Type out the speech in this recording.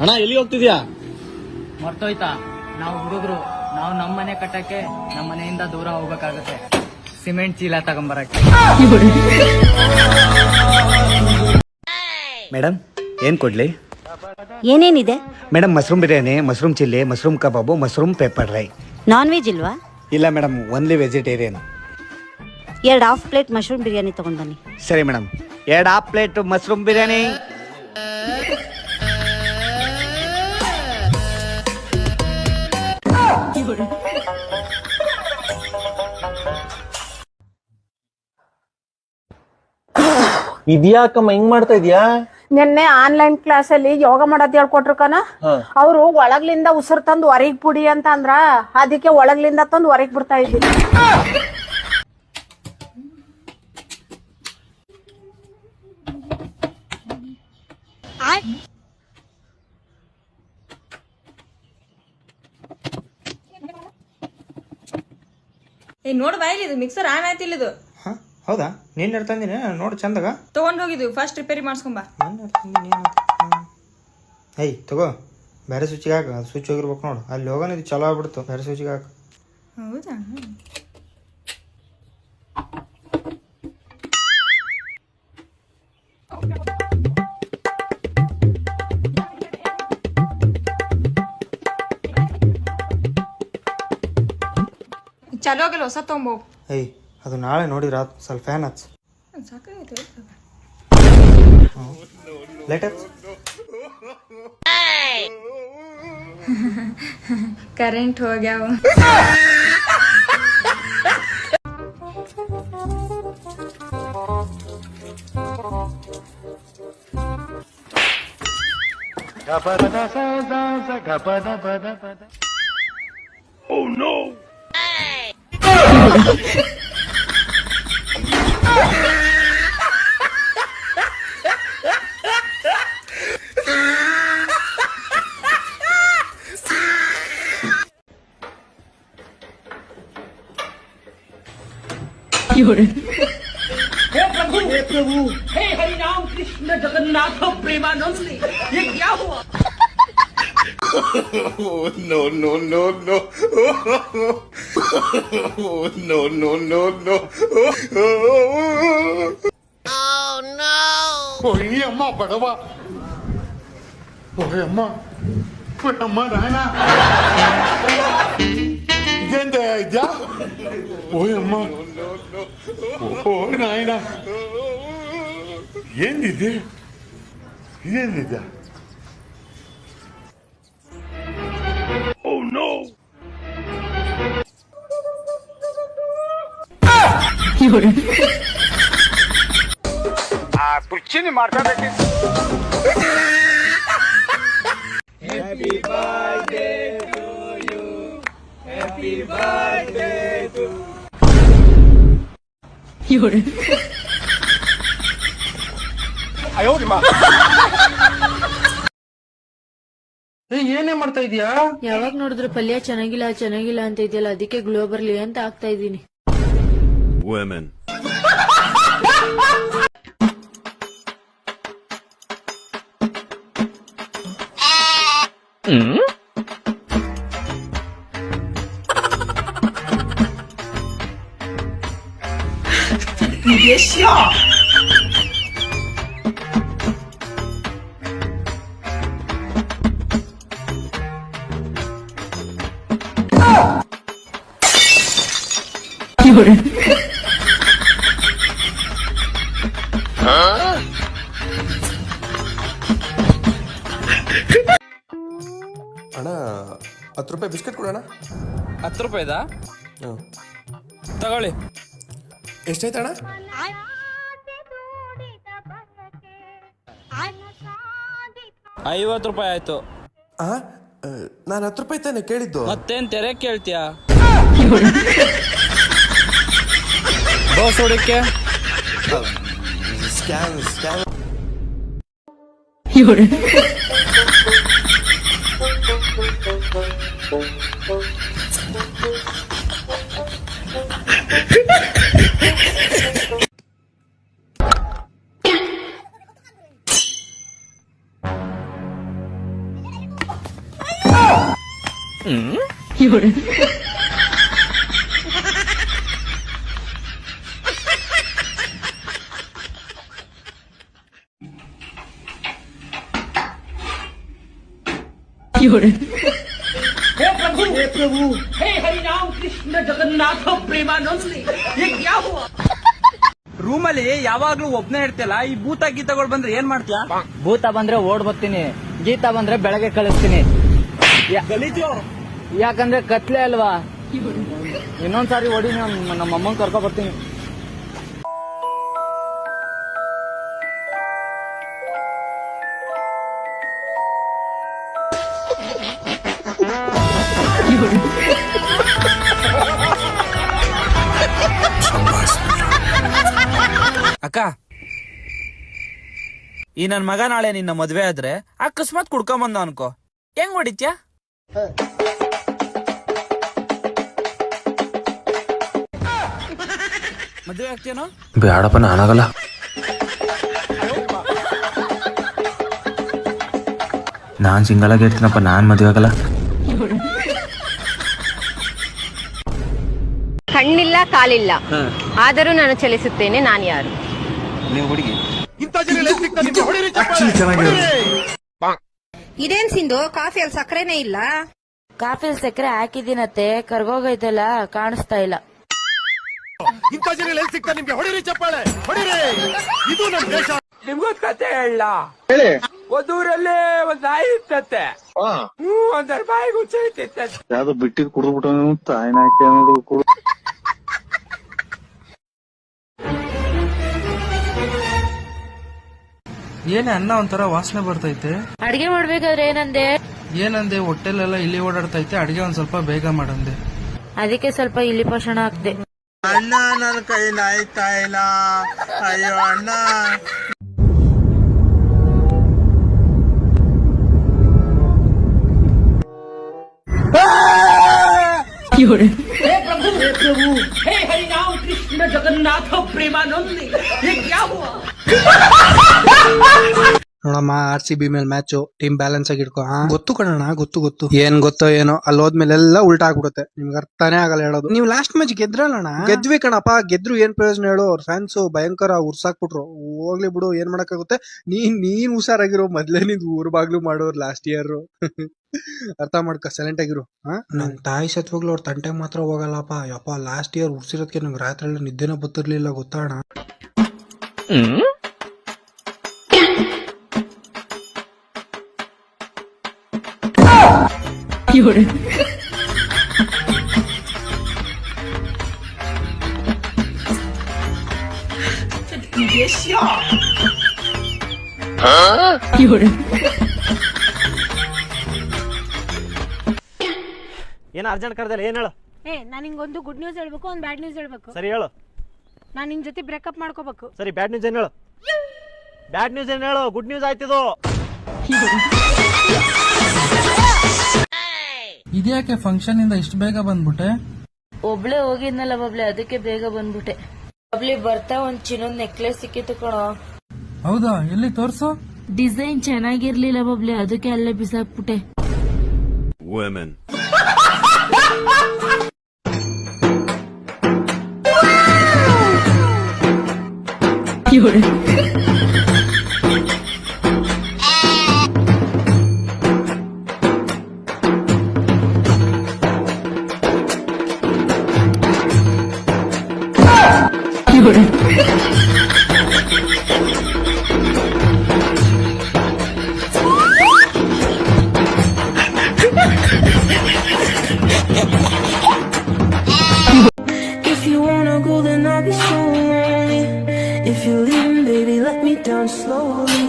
ಅಣ್ಣ ಎಲ್ಲಿ ಹೋಗ್ತಿದ್ಯಾ? ಮರ್ತೋಯ್ತಾ? ನಾವು ಹುಡುಗರು, ನಾವು ನಮ್ಮ ಮನೆ ಕಟ್ಟಕ್ಕೆ ನಮ್ಮ ಮನೆಯಿಂದ ದೂರ ಹೋಗ್ಬೇಕಾಗತ್ತೆ. ಸಿಮೆಂಟ್ ಚೀಲ ತಗೊಂಬರಕ್ಕೆ. ಮೇಡಮ್ ಏನ್ ಕೊಡ್ಲಿ? ಏನೇನಿದೆ? Madam mushroom biryani, mushroom chilli, mushroom kebab, mushroom pepper fry. Non veg ಇಲ್ವಾ? ಇಲ್ಲ madam, only vegetarian. 2 half plate mushroom biryani ತಗೊಂಡ್ ಬನ್ನಿ. ಸರಿ madam, 2 half plate mushroom biryani. ಇದ್ಯಾಕಮ್ಮ ಹಿಂಗ್ ಮಾಡ್ತಾ ಇದ್ಯಾ? ನಿನ್ನೆ ಆನ್ಲೈನ್ ಕ್ಲಾಸ್ ಅಲ್ಲಿ ಯೋಗ ಮಾಡೋದ್ ಹೇಳ್ಕೊಟ್ರು ಕಣ. ಅವ್ರು ಒಳಗ್ಲಿಂದ ಉಸಿರು ತಂದು ಹೊರಗ್ ಬಿಡಿ ಅಂತ ಅಂದ್ರ, ಅದಕ್ಕೆ ಒಳಗ್ಲಿಂದ ತಂದು ಹೊರಗ್ ಬಿಡ್ತಾ ಇದ್ವಿ. ನೋಡ್ ಬಾಯಿಲಿ ಇದು ಮಿಕ್ಸರ್ ಆನ್ ಆಯ್ತಿಲ್ಲ ಇದು. ಹೌದಾ? ನೀನ್ ತಂದಿನಿ ನೋಡಿ ಚಂದಾಗ ತಗೊಂಡ್ ಹೋಗಿದ್ವಿ, ಫಸ್ಟ್ ರಿಪೇರಿ ಮಾಡಿಸ್ಕೊಂಬ. ಏಯ್ ತಗೋ, ಬೇರೆ ಸ್ವಿಚ್ಗೆ ಹಾಕ. ಅದು ಸ್ವಿಚ್ ಹೋಗಿರ್ಬೇಕು ನೋಡು. ಅಲ್ಲಿ ಹೋಗೋಣ, ಇದು ಚಲೋ ಆಗ್ಬಿಡ್ತು. ಬೇರೆ ಸ್ವಿಚ್ಗೆ ಹಾಕ. ಹೌದಾ? ಚಲೋ ಆಗಿಲ್ಲ, ಹೊಸ ತಗೊಂಬೋ. ಏಯ್ ಅದು ನಾಳೆ ನೋಡಿದ್ರ ಸ್ವಲ್ಪ ಫ್ಯಾನ್ ಹಚ್ಚ. ಸಾಕಾಗೈತೆ ಲೇಟ್ ಹಚ್ಚ. ಕರೆಂಟ್ ಹೋಗ್ಯಾವ. Oh no! हे प्रभु, हे हरि राम कृष्ण जगन्नाथ प्रेमानंद, ये क्या हुआ? Oh, no, no, no, no. Oh, no, no, no, no. Oh, no. Oye, amma, padava. Oye, amma. Pues, amma, Rana. ¿Entiende ya? Oye, amma. Oh, Rana. ¿Entiende? ¿Entiende? Oh no! ಕುರ್ಚಿನಿ ಮಾಡ್ತಾ ಬೇಕಿ. Happy birthday to you. Happy birthday to you. ಏನೇ ಮಾಡ್ತಾ ಇದೀಯಾ? ಯಾವಾಗ ನೋಡಿದ್ರು ಪಲ್ಯ ಚೆನ್ನಾಗಿಲ್ಲ ಅಂತ ಇದೆಯಲ್ಲ, ಅದಕ್ಕೆ ಗ್ಲೋ ಬರ್ಲಿ ಅಂತ ಆಗ್ತಾ ಇದೀನಿ. Women. ಅಣ್ಣ 10 ರೂಪಾಯಿ ಬಿಸ್ಕೆಟ್ ಕೊಡೋಣ. 10 ರೂಪಾಯಿದಾ? ತಗೊಳ್ಳಿ. ಎಷ್ಟಾಯ್ತಣ್ಣ? 50 ರೂಪಾಯಿ ಆಯ್ತು. ನಾನು 10 ರೂಪಾಯಿ ತಾನೆ ಕೇಳಿದ್ದು. ಮತ್ತೇನ್ ತೆರೆ ಕೇಳ್ತೀಯಾ? ದೋಸೆ ಹೊಡಿಕ್ಕೆ ಸ್ಕ್ಯಾನ್ हे प्रभु हे हरि राम कृष्ण जगन्नाथ प्रेमानंद ये क्या हुआ ರೂಮಲ್ಲಿ ಯಾವಾಗ್ಲೂ ಒಬ್ನೇ ಇರ್ತಿಯಲ್ಲ, ಈ ಭೂತ ಗೀತಗಳು ಬಂದ್ರೆ ಏನ್ ಮಾಡ್ತೀಯ? ಭೂತ ಬಂದ್ರೆ ಓಡ್ ಬರ್ತೀನಿ, ಗೀತ ಬಂದ್ರೆ ಬೆಳಗ್ಗೆ ಕಳಿಸ್ತೀನಿ. ಗಲೀಜು. ಯಾಕಂದ್ರೆ ಕತ್ಲೆ ಅಲ್ವಾ. ಇನ್ನೊಂದ್ಸಾರಿ ಓಡಿ ನಮ್ಮ ಅಮ್ಮನ್ ಕರ್ಕೊ ಬರ್ತೀನಿ. ಅಕ್ಕ, ಈ ನನ್ ಮಗ ನಾಳೆ ನಿನ್ನ ಮದ್ವೆ ಆದ್ರೆ ಅಕಸ್ಮಾತ್ ಕುಡ್ಕೊಂಬಂದ ಅನ್ಕೋ, ಹೆಂಗ್ ಹೊಡಿತ್ಯಾ? ಮದ್ವೆ ಆಗ್ತೀಯನೋ? ಬೇಡಪ್ಪ, ನಾನಾಗಲ್ಲ. ನಾನ್ ಸಿಂಗಲ್ ಆಗಿ ಇರ್ತೀನಪ್ಪ, ನಾನ್ ಮದುವೆ ಆಗಲ್ಲ. ಕಣ್ಣಿಲ್ಲ ಕಾಲಿಲ್ಲ, ಆದರೂ ನಾನು ಚಲಿಸುತ್ತೇನೆ. ನಾನು ಯಾರು? ಇದೇನ್ ಸಿಂಧು, ಕಾಫಿಯಲ್ಲಿ ಸಕ್ಕರೆನೇ ಇಲ್ಲ? ಕಾಫಿಲ್ ಸಕ್ಕರೆ ಹಾಕಿದ್ದೀನತ್ತೆ, ಕರ್ಗೋಗೈತಲ್ಲ, ಕಾಣಿಸ್ತಾ ಇಲ್ಲ. ನಿಮ್ಗೊಂದ್ ಕತೆ ಹೇಳ. ಒಂದೂರಲ್ಲಿ ಒಂದ್ ನಾಯಿ ಇತ್ತತ್ತೆ. ಒಂದ್ ಬಾಯಿಗೆ ಹುಚ್ಚ ಇಟ್ಟಿತ್ತೆ. ಯಾವ್ದು ಬಿಟ್ಟಿದ್ ಕುಡಿದ್ಬಿಟ್ಟು ತಾಯಿನಾಕಿ ಅನ್ನೋದು ಕುಡ್. ಏನೇ ಅನ್ನ ಒಂಥರ ವಾಸನೆ ಬರ್ತೈತೆ. ಅಡ್ಗೆ ಮಾಡ್ಬೇಕಾದ್ರೆ ಏನಂದೆ? ಹೊಟ್ಟೆಲೆಲ್ಲ ಇಲ್ಲಿ ಓಡಾಡ್ತೈತೆ, ಅಡಿಗೆ ಒಂದ್ ಸ್ವಲ್ಪ ಬೇಗ ಮಾಡಂದೆ. ಅದಕ್ಕೆ ಸ್ವಲ್ಪ ಇಲ್ಲಿ ಪೋಷಣ ಹಾಕ್ದೆ. ಅಣ್ಣ ನನ್ನ ಕೈಲಿ ಆಯ್ತಾ ಇಲ್ಲ. ಅಯ್ಯೋ ಅಣ್ಣ. हे प्रभु हे हरि राम कृष्ण जगन्नाथ प्रेमानंद ये क्या हुआ ನೋಡಮ್ಮ, RCB ಮೇಲೆ ಮ್ಯಾಚು, ಟೀಮ್ ಬ್ಯಾಲೆನ್ಸ್ ಆಗಿ ಇಟ್ಕೋ. ಗೊತ್ತು ಕಣಣ್ಣ, ಗೊತ್ತು. ಏನ್ ಗೊತ್ತೋ ಏನೋ, ಅಲ್ಲಿ ಹೋದ್ಮೇಲೆ ಎಲ್ಲ ಉಲ್ಟಾ ಆಗ್ಬಿಡುತ್ತೆ. ನಿಮ್ಗೆ ಅರ್ಥನೇ ಆಗಲ್ಲ ಹೇಳೋದು. ನೀವು ಲಾಸ್ಟ್ ಮ್ಯಾಚ್ ಗೆದ್ರಲ್ಲಣ್ಣ. ಗೆದ್ವಿ ಕಣಪ್ಪ, ಗೆದ್ರು ಏನ್ ಪ್ರಯೋಜನ ಹೇಳು? ಅವ್ರ ಫ್ಯಾನ್ಸ್ ಭಯಂಕರ ಉರ್ಸಾಕ್ಬಿಟ್ರು. ಹೋಗ್ಲಿ ಬಿಡು, ಏನ್ ಮಾಡಕ್ಕಾಗುತ್ತೆ. ನೀನ್ ಹುಷಾರಾಗಿರೋ, ಮೊದ್ಲೇ ನಿಂದು ಊರ್ ಬಾಗ್ಲು ಮಾಡೋರು ಲಾಸ್ಟ್ ಇಯರ್. ಅರ್ಥ ಮಾಡ್ಕ, ಸೈಲೆಂಟ್ ಆಗಿರು. ನನ್ ತಾಯಿ ಸತ್ವಾಗ್ಲು ಅವ್ರ ತಂಟೆಗೆ ಮಾತ್ರ ಹೋಗಲ್ಲಪ್ಪ. ಯಪ್ಪ, ಲಾಸ್ಟ್ ಇಯರ್ ಉರ್ಸಿರೋದಕ್ಕೆ ನಂಗೆ ರಾತ್ರಿ ಎಲ್ಲ ನಿದ್ದೆನ ಬತ್ತಿರ್ಲಿಲ್ಲ, ಗೊತ್ತಾಣ. ಏನ್ ಅರ್ಜೆಂಟ್ ಕರ್ದಲ್ಲ, ಏನ್ ಹೇಳು? ನಾನು ನಿಂಗೊಂದು ಗುಡ್ ನ್ಯೂಸ್ ಹೇಳ್ಬೇಕು, ಒಂದು ಬ್ಯಾಡ್ ನ್ಯೂಸ್ ಹೇಳ್ಬೇಕು. ಸರಿ ಹೇಳು. ನಾನು ನಿನ್ ಜೊತೆ ಬ್ರೇಕಪ್ ಮಾಡ್ಕೋಬೇಕು. ಸರಿ, ಬ್ಯಾಡ್ ನ್ಯೂಸ್ ಏನ್ ಹೇಳು? ಬ್ಯಾಡ್ ನ್ಯೂಸ್ ಏನ್ ಹೇಳು? ಗುಡ್ ನ್ಯೂಸ್ ಆಯ್ತಿದು. ಇದ್ಯಾಕೆ ಫಂಕ್ಷನ್ ಇಂದ ಇಷ್ಟು ಬೇಗ ಬಂದ್ಬಿಟ್ಟೆ? ಒಬ್ಳೆ ಹೋಗಿದ್ನಲ್ಲ ಬಬ್ಲೆ, ಅದಕ್ಕೆ ಬೇಗ ಬಂದ್ಬಿಟ್ಟೆ. ಬಬ್ಲಿ ಬರ್ತಾ ಒಂದ್ ಚಿನ್ನದ ನೆಕ್ಲೆಸ್ ಸಿಕ್ಕಿತ್ತು ಕಣೋ. ಹೌದಾ? ಎಲ್ಲಿ ತೋರ್ಸು. ಡಿಸೈನ್ ಚೆನ್ನಾಗಿರ್ಲಿಲ್ಲ ಬಬ್ಲೆ, ಅದಕ್ಕೆ ಅಲ್ಲೇ ಬಿಸಾಕ್ಬಿಟ್ಟೆ. If you wanna go, then I'll be so lonely. If you're leaving, baby, let me down slowly.